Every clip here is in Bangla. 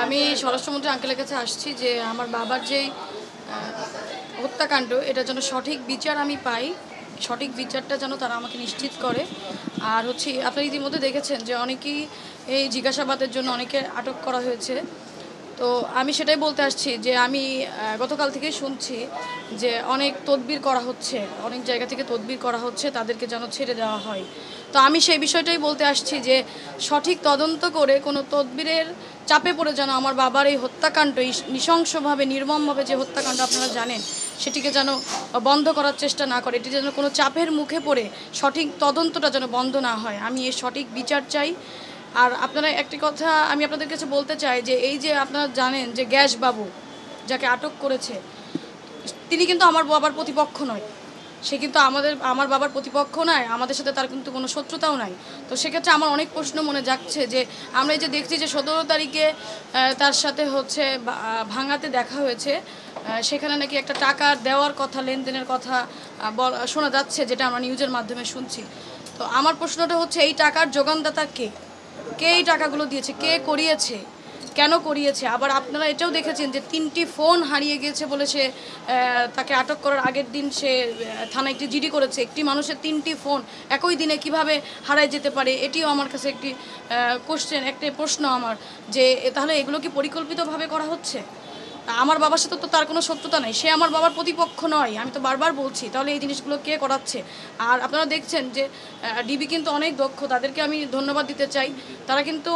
আমি স্বরাষ্ট্রমন্ত্রী আঙ্কেলের কাছে আসছি যে আমার বাবার যেই হত্যাকাণ্ড এটা যেন সঠিক বিচার আমি পাই, সঠিক বিচারটা যেন তারা আমাকে নিশ্চিত করে। আর হচ্ছে আপনারা ইতিমধ্যে দেখেছেন যে অনেকেই এই জিজ্ঞাসাবাদের জন্য অনেকে আটক করা হয়েছে। তো আমি সেটাই বলতে আসছি যে আমি গতকাল থেকেই শুনছি যে অনেক তদবির করা হচ্ছে, অনেক জায়গা থেকে তদবির করা হচ্ছে তাদেরকে যেন ছেড়ে দেওয়া হয়। তো আমি সেই বিষয়টাই বলতে আসছি যে সঠিক তদন্ত করে কোনো তদবিরের চাপে পড়ে যেন আমার বাবার এই হত্যাকাণ্ড, এই নৃশংসভাবে নির্মমভাবে যে হত্যাকাণ্ড আপনারা জানেন, সেটিকে যেন বন্ধ করার চেষ্টা না করে, এটি যেন কোনো চাপের মুখে পড়ে সঠিক তদন্তটা যেন বন্ধ না হয়। আমি এর সঠিক বিচার চাই। আর আপনারা একটি কথা আমি আপনাদের কাছে বলতে চাই যে এই যে আপনারা জানেন যে গ্যাস বাবু যাকে আটক করেছে, তিনি কিন্তু আমার বাবার প্রতিপক্ষ নয়। সে কিন্তু আমার বাবার প্রতিপক্ষ নয়, আমাদের সাথে তার কিন্তু কোনো শত্রুতাও নাই। তো সেক্ষেত্রে আমার অনেক প্রশ্ন মনে যাচ্ছে যে আমরা এই যে দেখছি যে 17 তারিখে তার সাথে হচ্ছে ভাঙাতে দেখা হয়েছে, সেখানে নাকি একটা টাকা দেওয়ার কথা, লেনদেনের কথা শোনা যাচ্ছে, যেটা আমরা নিউজের মাধ্যমে শুনছি। তো আমার প্রশ্নটা হচ্ছে এই টাকার যোগানদাতা কে? কে এই টাকাগুলো দিয়েছে? কে করিয়েছে? কেন করিয়েছে? আবার আপনারা এটাও দেখেছেন যে 3টি ফোন হারিয়ে গিয়েছে বলে সে তাকে আটক করার আগের দিন সে থানায় একটি জিডি করেছে। একটি মানুষের 3টি ফোন একই দিনে কিভাবে হারায় যেতে পারে? এটিও আমার কাছে একটি একটি প্রশ্ন আমার, যে তাহলে এগুলো কি পরিকল্পিতভাবে করা হচ্ছে? আমার বাবার সাথে তো তার কোনো শত্রুতা নাই, সে আমার বাবার প্রতিপক্ষ নয়, আমি তো বারবার বলছি। তাহলে এই জিনিসগুলো কে করাচ্ছে? আর আপনারা দেখছেন যে ডিবি কিন্তু অনেক দক্ষ, তাদেরকে আমি ধন্যবাদ দিতে চাই। তারা কিন্তু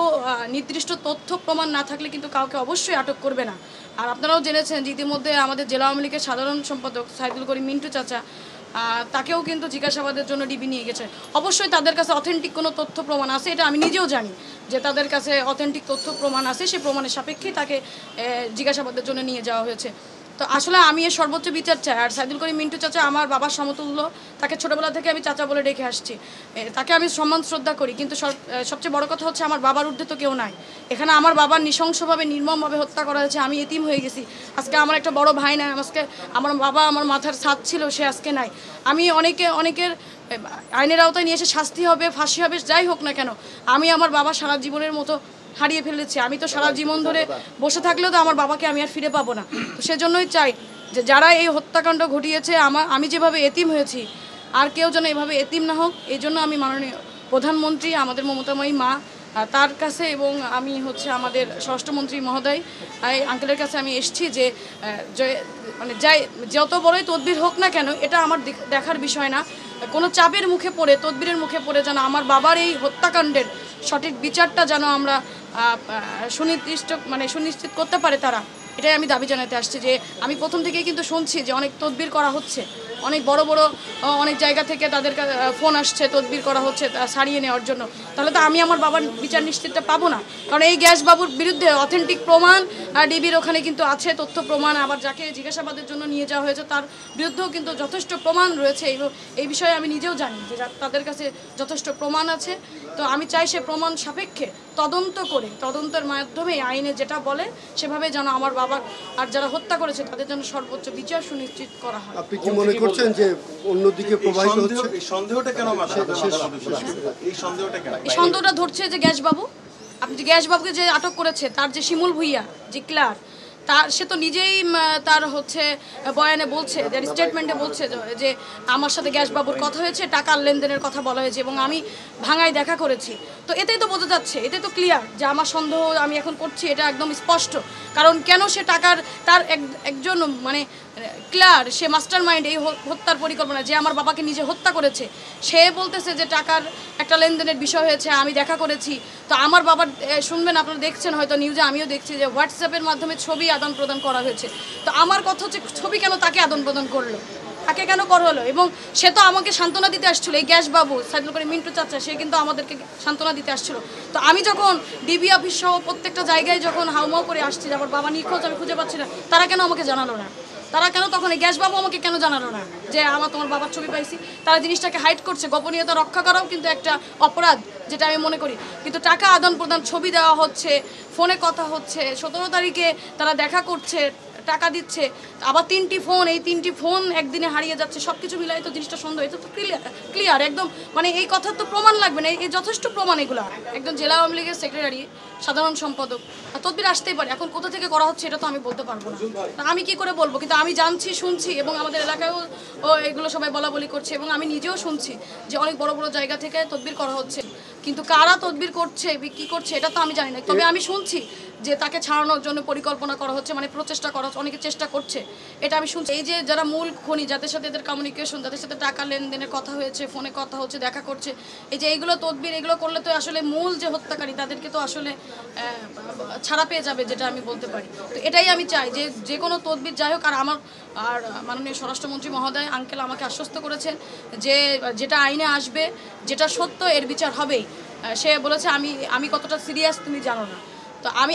নির্দিষ্ট তথ্য প্রমাণ না থাকলে কিন্তু কাউকে অবশ্যই আটক করবে না। আর আপনারাও জেনেছেন যে ইতিমধ্যে আমাদের জেলা আওয়ামী লীগের সাধারণ সম্পাদক সাইদুল করিম মিন্টু চাচা, তাকেও কিন্তু জিজ্ঞাসাবাদের জন্য ডিবি নিয়ে গেছে। অবশ্যই তাদের কাছে অথেন্টিক কোনো তথ্য প্রমাণ আছে, এটা আমি নিজেও জানি যে তাদের কাছে অথেন্টিক তথ্য প্রমাণ আছে, সেই প্রমাণের সাপেক্ষেই তাকে জিজ্ঞাসাবাদের জন্য নিয়ে যাওয়া হয়েছে। তো আসলে আমি এর সর্বোচ্চ বিচার চাই। আর সাইদুল করিম মিন্টু চাচা আমার বাবার সমতুল্য, তাকে ছোটোবেলা থেকে আমি চাচা বলে ডেকে আসছি, তাকে আমি সম্মান শ্রদ্ধা করি। কিন্তু সবচেয়ে বড় কথা হচ্ছে আমার বাবার ঊর্ধ্বে তো কেউ নাই। এখানে আমার বাবার নৃশংসভাবে নির্মমভাবে হত্যা করা হয়েছে, আমি এতিম হয়ে গেছি। আজকে আমার একটা বড় ভাই নাই, আজকে আমার বাবা আমার মাথার ছাদ ছিল, সে আজকে নাই। আমি অনেকের আইনের আওতায় নিয়ে এসে শাস্তি হবে, ফাঁসি হবে, যাই হোক না কেন, আমি আমার বাবা সারা জীবনের মতো হারিয়ে ফেলেছি। আমি তো সারা জীবন ধরে বসে থাকলেও তো আমার বাবাকে আমি আর ফিরে পাবো না। তো সেজন্যই চাই যে যারা এই হত্যাকাণ্ড ঘটিয়েছে, আমি যেভাবে এতিম হয়েছি আর কেউ যেন এভাবে এতিম না হোক। এই জন্য আমি মাননীয় প্রধানমন্ত্রী, আমাদের মমতাময়ী মা, তার কাছে এবং আমি হচ্ছে আমাদের স্বরাষ্ট্রমন্ত্রী মহোদয় আঙ্কেলের কাছে আমি এসেছি যে মানে যাই যত বড়ই তদবির হোক না কেন, এটা আমার দেখার বিষয় না। কোনো চাপের মুখে পড়ে, তদবিরের মুখে পড়ে যেন আমার বাবার এই হত্যাকাণ্ডের সঠিক বিচারটা যেন আমরা সুনিশ্চিত করতে পারে তারা, এটাই আমি দাবি জানাতে আসছি। যে আমি প্রথম থেকেই কিন্তু শুনছি যে অনেক তদবির করা হচ্ছে, অনেক বড় বড় অনেক জায়গা থেকে তাদের ফোন আসছে, তদবির করা হচ্ছে ছাড়িয়ে নেওয়ার জন্য। তাহলে তো আমি আমার বাবার বিচার নিশ্চিতটা পাবো না, কারণ এই গ্যাস বাবুর বিরুদ্ধে অথেন্টিক প্রমাণ ডিবির ওখানে কিন্তু আছে, তথ্য প্রমাণ। আবার যাকে জিজ্ঞাসাবাদের জন্য নিয়ে যাওয়া হয়েছে তার বিরুদ্ধেও কিন্তু যথেষ্ট প্রমাণ রয়েছে। এই বিষয়ে আমি নিজেও জানি যে তাদের কাছে যথেষ্ট প্রমাণ আছে। তো আমি চাই সে প্রমাণ সাপেক্ষে তদন্ত করে, তদন্তের মাধ্যমে আইনে যেটা বলে সেভাবে যেন আমার বাবার আর যারা হত্যা করেছে তাদের যেন সর্বোচ্চ বিচার সুনিশ্চিত করা হয়। আপনি কি মনে করছেন যে অন্যদিকে প্রবাহিত হচ্ছে? এই সন্দেহটা কেন এই সন্দেহটা ধরছে যে গ্যাস বাবু, আপনি যে গ্যাস বাবুকে যে আটক করেছে, তার যে শিমুল ভুইয়া যে ক্লার্ক, সে তো নিজেই তার হচ্ছে বয়ানে বলছে, স্টেটমেন্টে বলছে যে আমার সাথে গ্যাস বাবুর কথা হয়েছে, টাকার লেনদেনের কথা বলা হয়েছে এবং আমি ভাঙায় দেখা করেছি। তো এতেই তো বোঝা যাচ্ছে, এতে তো ক্লিয়ার যে আমার সন্দেহ আমি এখন করছি এটা একদম স্পষ্ট। কারণ কেন সে তার একজন মানে ক্লিয়ার, সে মাস্টার মাইন্ড এই হত্যার পরিকল্পনা, যে আমার বাবাকে নিজে হত্যা করেছে, সে বলতেছে যে টাকার একটা লেনদেনের বিষয় হয়েছে, আমি দেখা করেছি। তো আমার বাবার শুনবেন, আপনারা দেখছেন হয়তো নিউজে, আমিও দেখছি যে হোয়াটসঅ্যাপের মাধ্যমে ছবি আদান প্রদান করা হয়েছে। তো আমার কথা হচ্ছে ছবি কেন তাকে আদান প্রদান করলো, তাকে কেন করা হলো? এবং সে তো আমাকে সান্ত্বনা দিতে আসছিল, এই গ্যাস বাবু সাইদুল করিম মিন্টু চাচা, সে কিন্তু আমাদেরকে সান্ত্বনা দিতে আসছিল। তো আমি যখন ডিবি অফিস সহ প্রত্যেকটা জায়গায় যখন হাউমাউ করে আসছি যে আমার বাবা নিখোঁজ, আমি খুঁজে পাচ্ছি না, তারা কেন আমাকে জানালো না? তারা কেন তখন এই গ্যাস বাবু আমাকে কেন জানালো না যে তোমার বাবার ছবি পাইছি? তারা জিনিসটাকে হাইড করছে। গোপনীয়তা রক্ষা করাও কিন্তু একটা অপরাধ, যেটা আমি মনে করি। কিন্তু টাকা আদান প্রদান, ছবি দেওয়া হচ্ছে, ফোনে কথা হচ্ছে, 17 তারিখে তারা দেখা করছে, টাকা দিচ্ছে, আবার 3টি ফোন, এই 3টি ফোন একদিনে হারিয়ে যাচ্ছে, সব কিছু মিলাই তো জিনিসটা সন্দেহ, এটা তো ক্লিয়ার একদম, মানে এই কথার তো প্রমাণ লাগবে না, এই যথেষ্ট প্রমাণ এগুলো। একজন জেলা আওয়ামী লীগের সেক্রেটারি, সাধারণ সম্পাদক, তদবির আসতেই পারে, এখন কোথা থেকে করা হচ্ছে এটা তো আমি বলতে পারবো না, আমি কি করে বলবো, কিন্তু আমি জানছি, শুনছি, এবং আমাদের এলাকায়ও এগুলো সবাই বলা বলি করছে, এবং আমি নিজেও শুনছি যে অনেক বড় বড় জায়গা থেকে তদবির করা হচ্ছে, কিন্তু কারা তদবির করছে কি করছে এটা তো আমি জানি না, তবে আমি শুনছি যে তাকে ছাড়ানোর জন্য পরিকল্পনা করা হচ্ছে, মানে প্রচেষ্টা করা হচ্ছে, অনেকে চেষ্টা করছে, এটা আমি শুনছি। এই যে যারা মূল খনি, যাদের সাথে এদের কমিউনিকেশন, যাদের সাথে টাকা লেনদেনের কথা হয়েছে, ফোনে কথা হচ্ছে, দেখা করছে, এই যে এইগুলো তদবির, এগুলো করলে তো আসলে মূল যে হত্যাকারী তাদেরকে তো আসলে ছাড়া পেয়ে যাবে, যেটা আমি বলতে পারি। তো এটাই আমি চাই যে যে কোনো তদবির যাই হোক, আর মাননীয় স্বরাষ্ট্রমন্ত্রী মহোদয় আঙ্কেল আমাকে আশ্বস্ত করেছেন যে যেটা আইনে আসবে, যেটা সত্য, এর বিচার হবেই। সে বলেছে আমি কতটা সিরিয়াস তুমি জানো না, তো আমি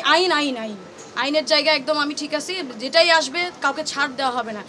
আইনের জায়গায় একদম আমি ঠিক আছি, যেটাই আসবে কাউকে ছাড় দেওয়া হবে না।